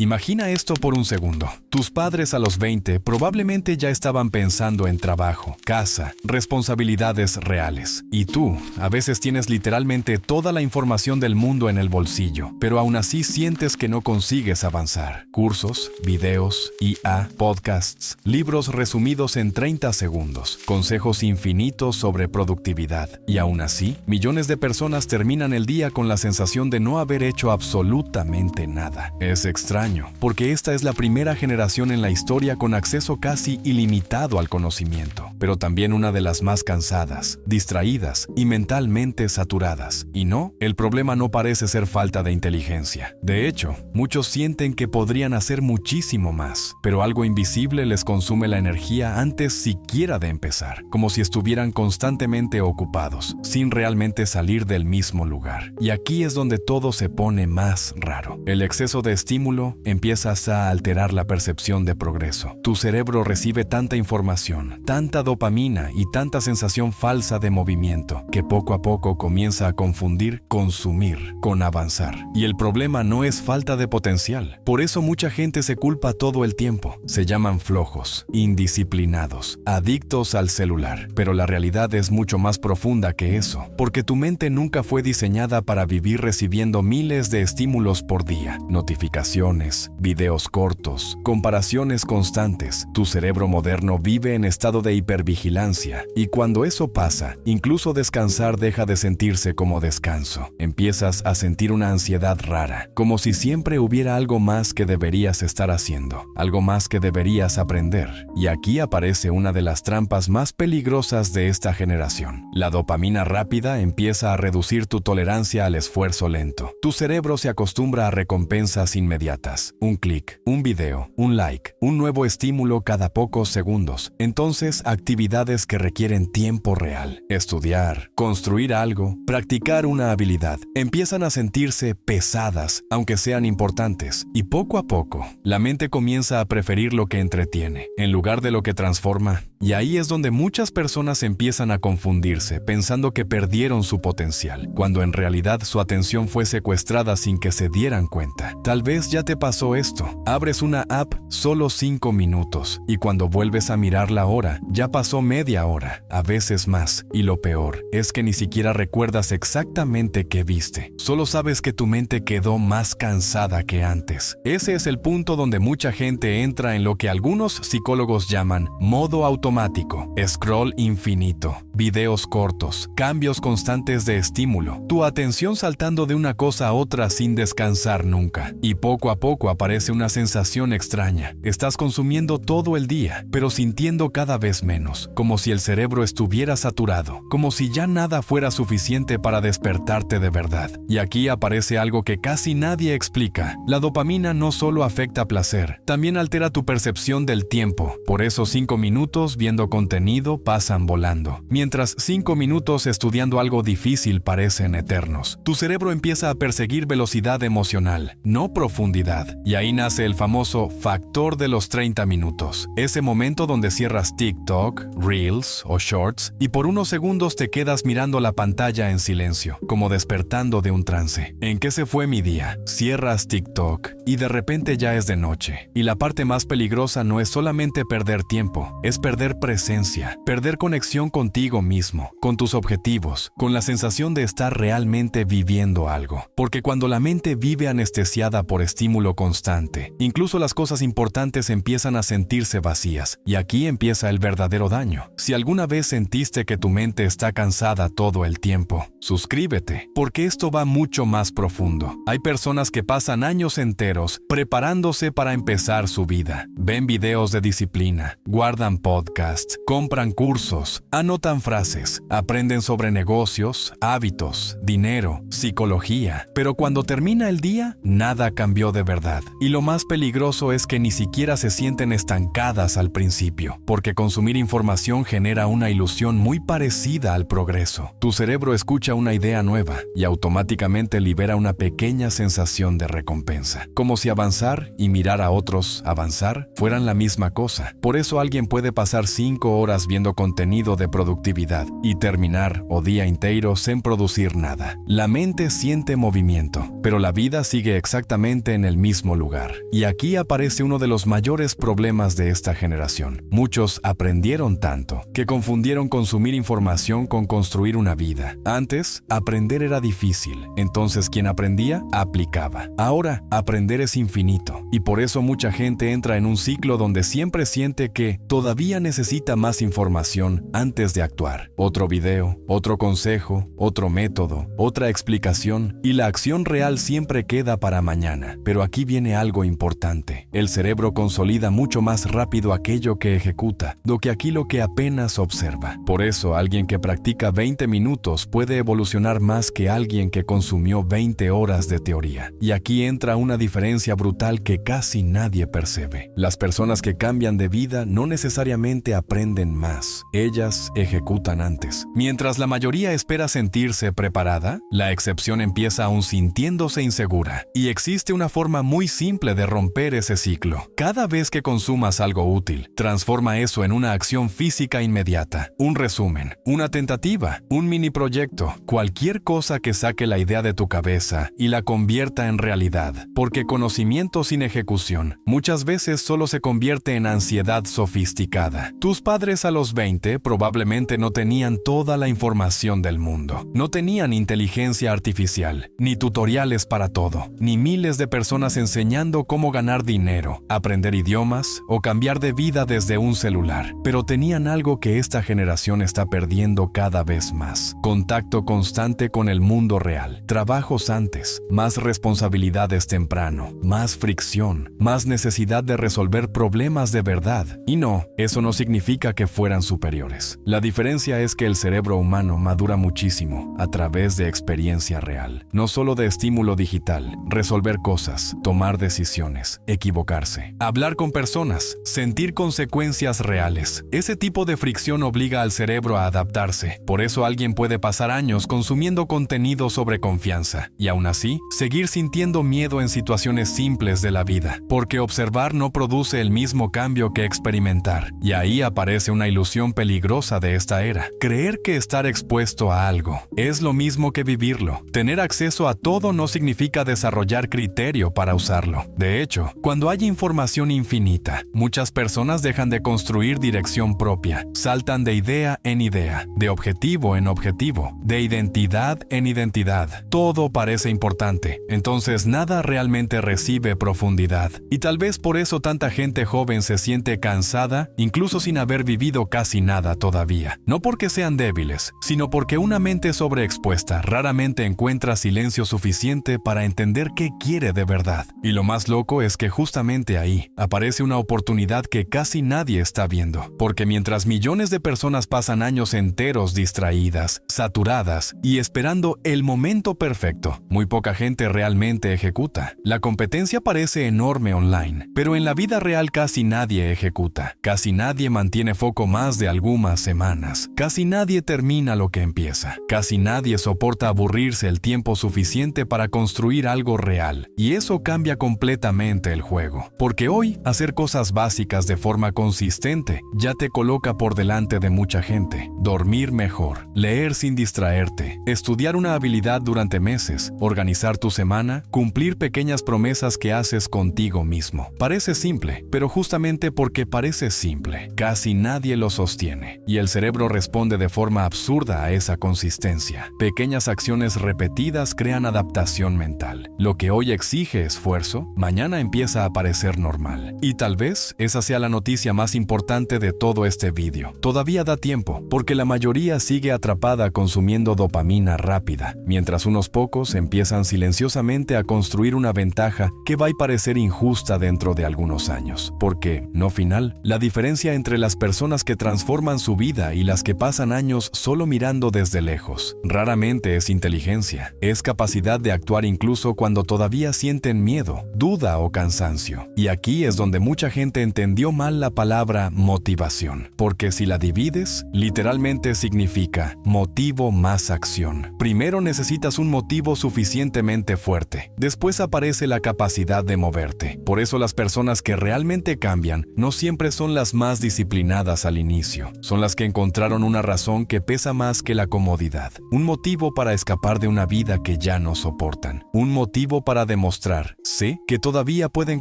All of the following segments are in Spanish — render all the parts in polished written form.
Imagina esto por un segundo. Tus padres a los 20 probablemente ya estaban pensando en trabajo, casa, responsabilidades reales. Y tú, a veces tienes literalmente toda la información del mundo en el bolsillo, pero aún así sientes que no consigues avanzar. Cursos, videos, IA, podcasts, libros resumidos en 30 segundos, consejos infinitos sobre productividad. Y aún así, millones de personas terminan el día con la sensación de no haber hecho absolutamente nada. Es extraño, porque esta es la primera generación en la historia con acceso casi ilimitado al conocimiento, pero también una de las más cansadas, distraídas y mentalmente saturadas. Y no, el problema no parece ser falta de inteligencia. De hecho, muchos sienten que podrían hacer muchísimo más, pero algo invisible les consume la energía antes siquiera de empezar, como si estuvieran constantemente ocupados, sin realmente salir del mismo lugar. Y aquí es donde todo se pone más raro. El exceso de estímulo empiezas a alterar la percepción de progreso. Tu cerebro recibe tanta información, tanta dopamina y tanta sensación falsa de movimiento, que poco a poco comienza a confundir consumir con avanzar. Y el problema no es falta de potencial. Por eso mucha gente se culpa todo el tiempo. Se llaman flojos, indisciplinados, adictos al celular. Pero la realidad es mucho más profunda que eso, porque tu mente nunca fue diseñada para vivir recibiendo miles de estímulos por día, notificaciones, videos cortos, comparaciones constantes. Tu cerebro moderno vive en estado de hipervigilancia, y cuando eso pasa, incluso descansar deja de sentirse como descanso. Empiezas a sentir una ansiedad rara, como si siempre hubiera algo más que deberías estar haciendo, algo más que deberías aprender. Y aquí aparece una de las trampas más peligrosas de esta generación. La dopamina rápida empieza a reducir tu tolerancia al esfuerzo lento. Tu cerebro se acostumbra a recompensas inmediatas. Un clic, un video, un like, un nuevo estímulo cada pocos segundos. Entonces, actividades que requieren tiempo real, estudiar, construir algo, practicar una habilidad, empiezan a sentirse pesadas, aunque sean importantes. Y poco a poco, la mente comienza a preferir lo que entretiene, en lugar de lo que transforma. Y ahí es donde muchas personas empiezan a confundirse, pensando que perdieron su potencial, cuando en realidad su atención fue secuestrada sin que se dieran cuenta. Tal vez ya te pasó esto. Abres una app solo 5 minutos, y cuando vuelves a mirar la hora, ya pasó media hora, a veces más. Y lo peor es que ni siquiera recuerdas exactamente qué viste. Solo sabes que tu mente quedó más cansada que antes. Ese es el punto donde mucha gente entra en lo que algunos psicólogos llaman modo automático, scroll infinito, videos cortos, cambios constantes de estímulo, tu atención saltando de una cosa a otra sin descansar nunca. Y poco a poco aparece una sensación extraña. Estás consumiendo todo el día, pero sintiendo cada vez menos, como si el cerebro estuviera saturado, como si ya nada fuera suficiente para despertarte de verdad. Y aquí aparece algo que casi nadie explica. La dopamina no solo afecta placer, también altera tu percepción del tiempo. Por eso 5 minutos viendo contenido pasan volando, mientras 5 minutos estudiando algo difícil parecen eternos. Tu cerebro empieza a perseguir velocidad emocional, no profundidad. Y ahí nace el famoso factor de los 30 minutos. Ese momento donde cierras TikTok, Reels o Shorts y por unos segundos te quedas mirando la pantalla en silencio, como despertando de un trance. ¿En qué se fue mi día? Cierras TikTok y de repente ya es de noche. Y la parte más peligrosa no es solamente perder tiempo, es perder presencia, perder conexión contigo mismo, con tus objetivos, con la sensación de estar realmente viviendo algo. Porque cuando la mente vive anestesiada por estímulo constante, incluso las cosas importantes empiezan a sentirse vacías. Y aquí empieza el verdadero daño. Si alguna vez sentiste que tu mente está cansada todo el tiempo, suscríbete, porque esto va mucho más profundo. Hay personas que pasan años enteros preparándose para empezar su vida. Ven videos de disciplina, guardan podcasts, compran cursos, anotan frases, aprenden sobre negocios, hábitos, dinero, psicología. Pero cuando termina el día, nada cambió de verdad. Y lo más peligroso es que ni siquiera se sienten estancadas al principio, porque consumir información información genera una ilusión muy parecida al progreso. Tu cerebro escucha una idea nueva y automáticamente libera una pequeña sensación de recompensa, como si avanzar y mirar a otros avanzar fueran la misma cosa. Por eso alguien puede pasar 5 horas viendo contenido de productividad y terminar o día entero sin producir nada. La mente siente movimiento, pero la vida sigue exactamente en el mismo lugar. Y aquí aparece uno de los mayores problemas de esta generación. Muchos aprendieron tanto que confundieron consumir información con construir una vida. Antes, aprender era difícil, entonces quien aprendía, aplicaba. Ahora, aprender es infinito, y por eso mucha gente entra en un ciclo donde siempre siente que todavía necesita más información antes de actuar. Otro video, otro consejo, otro método, otra explicación, y la acción real siempre queda para mañana. Pero aquí viene algo importante. El cerebro consolida mucho más rápido aquello que ejecuta, lo que apenas observa. Por eso, alguien que practica 20 minutos puede evolucionar más que alguien que consumió 20 horas de teoría. Y aquí entra una diferencia brutal que casi nadie percibe. Las personas que cambian de vida no necesariamente aprenden más. Ellas ejecutan antes. Mientras la mayoría espera sentirse preparada, la excepción empieza aún sintiéndose insegura. Y existe una forma muy simple de romper ese ciclo. Cada vez que consumas algo útil, transforma eso en una acción física inmediata. Un resumen, una tentativa, un mini proyecto, cualquier cosa que saque la idea de tu cabeza y la convierta en realidad. Porque conocimiento sin ejecución muchas veces solo se convierte en ansiedad sofisticada. Tus padres a los 20 probablemente no tenían toda la información del mundo. No tenían inteligencia artificial, ni tutoriales para todo, ni miles de personas enseñando cómo ganar dinero, aprender idiomas o cambiar de vida desde un celular. Pero tenían algo que esta generación está perdiendo cada vez más: contacto constante con el mundo real. Trabajos antes, más responsabilidades temprano, más fricción, más necesidad de resolver problemas de verdad. Y no, eso no significa que fueran superiores. La diferencia es que el cerebro humano madura muchísimo a través de experiencia real, no solo de estímulo digital. Resolver cosas, tomar decisiones, equivocarse, hablar con personas, sentir consecuencias reales. Ese tipo de fricción obliga al cerebro a adaptarse. Por eso alguien puede pasar años consumiendo contenido sobre confianza y aún así seguir sintiendo miedo en situaciones simples de la vida, porque observar no produce el mismo cambio que experimentar. Y ahí aparece una ilusión peligrosa de esta era: creer que estar expuesto a algo es lo mismo que vivirlo. Tener acceso a todo no significa desarrollar criterio para usarlo. De hecho, cuando hay información infinita, muchas personas dejan de construir dirección propia, saltan de idea en idea, de objetivo en objetivo, de identidad en identidad. Todo parece importante, entonces nada realmente recibe profundidad. Y tal vez por eso tanta gente joven se siente cansada, incluso sin haber vivido casi nada todavía. No porque sean débiles, sino porque una mente sobreexpuesta raramente encuentra silencio suficiente para entender qué quiere de verdad. Y lo más loco es que justamente ahí aparece una oportunidad que casi nadie está viendo. Porque mientras millones de personas pasan años enteros distraídas, saturadas y esperando el momento perfecto, muy poca gente realmente ejecuta. La competencia parece enorme online, pero en la vida real casi nadie ejecuta. Casi nadie mantiene foco más de algunas semanas. Casi nadie termina lo que empieza. Casi nadie soporta aburrirse el tiempo suficiente para construir algo real. Y eso cambia completamente el juego. Porque hoy, hacer cosas básicas de forma consistente ya te coloca por delante de mucha gente. Dormir mejor, leer sin distraerte, estudiar una habilidad durante meses, organizar tu semana, cumplir pequeñas promesas que haces contigo mismo. Parece simple, pero justamente porque parece simple, casi nadie lo sostiene. Y el cerebro responde de forma absurda a esa consistencia. Pequeñas acciones repetidas crean adaptación mental. Lo que hoy exige esfuerzo, mañana empieza a parecer normal. Y tal vez esa sea la noticia más importante de todo este vídeo. Todavía da tiempo, porque la mayoría sigue atrapada consumiendo dopamina rápida, mientras unos pocos empiezan silenciosamente a construir una ventaja que va a parecer injusta dentro de algunos años. Porque, no final, la diferencia entre las personas que transforman su vida y las que pasan años solo mirando desde lejos, raramente es inteligencia, es capacidad de actuar incluso cuando todavía sienten miedo, duda o cansancio. Y aquí es donde mucha gente entendió mal la palabra motivación. acción. Porque si la divides, literalmente significa motivo más acción. Primero necesitas un motivo suficientemente fuerte. Después aparece la capacidad de moverte. Por eso las personas que realmente cambian no siempre son las más disciplinadas al inicio. Son las que encontraron una razón que pesa más que la comodidad. Un motivo para escapar de una vida que ya no soportan. Un motivo para demostrar, sé, que todavía pueden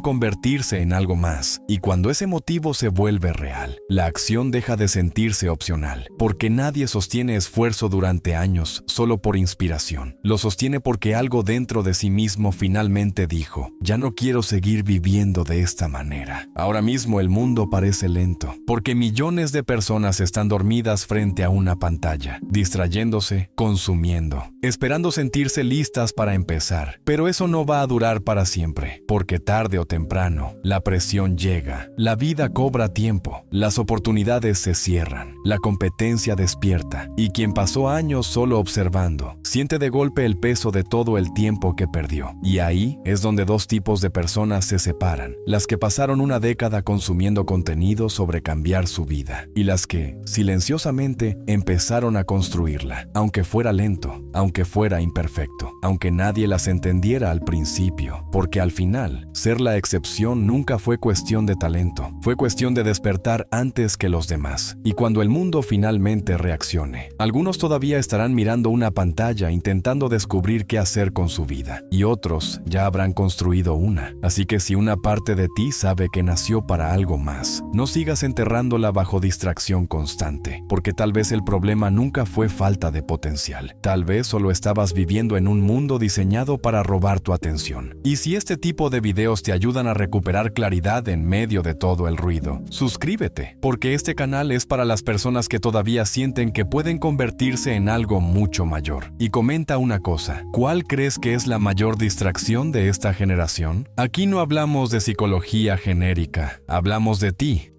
convertirse en algo más. Y cuando ese motivo se vuelve real, la acción deja de sentirse opcional. Porque nadie sostiene esfuerzo durante años solo por inspiración. Lo sostiene porque algo dentro de sí mismo finalmente dijo, ya no quiero seguir viviendo de esta manera. Ahora mismo el mundo parece lento, porque millones de personas están dormidas frente a una pantalla, distrayéndose, consumiendo, esperando sentirse listas para empezar. Pero eso no va a durar para siempre, porque tarde o temprano, la presión llega, la vida cobra tiempo, las oportunidades se cierran, la competencia despierta, y quien pasó años solo observando, siente de golpe el peso de todo el tiempo que perdió. Y ahí es donde dos tipos de personas se separan, las que pasaron una década consumiendo contenido sobre cambiar su vida, y las que, silenciosamente, empezaron a construirla, aunque fuera lento, aunque fuera imperfecto, aunque nadie las entendiera al principio, porque al final, ser la excepción nunca fue cuestión de talento, fue cuestión de despertar antes que los demás. Y cuando el mundo finalmente reaccione, algunos todavía estarán mirando una pantalla intentando descubrir qué hacer con su vida, y otros ya habrán construido una. Así que si una parte de ti sabe que nació para algo más, no sigas enterrándola bajo distracción constante, porque tal vez el problema nunca fue falta de potencial. Tal vez solo estabas viviendo en un mundo diseñado para robar tu atención. Y si este tipo de videos te ayudan a recuperar claridad en medio de todo el ruido, suscríbete, porque este canal es para las personas que todavía sienten que pueden convertirse en algo mucho mayor. Y comenta una cosa, ¿cuál crees que es la mayor distracción de esta generación? Aquí no hablamos de psicología genérica, hablamos de ti,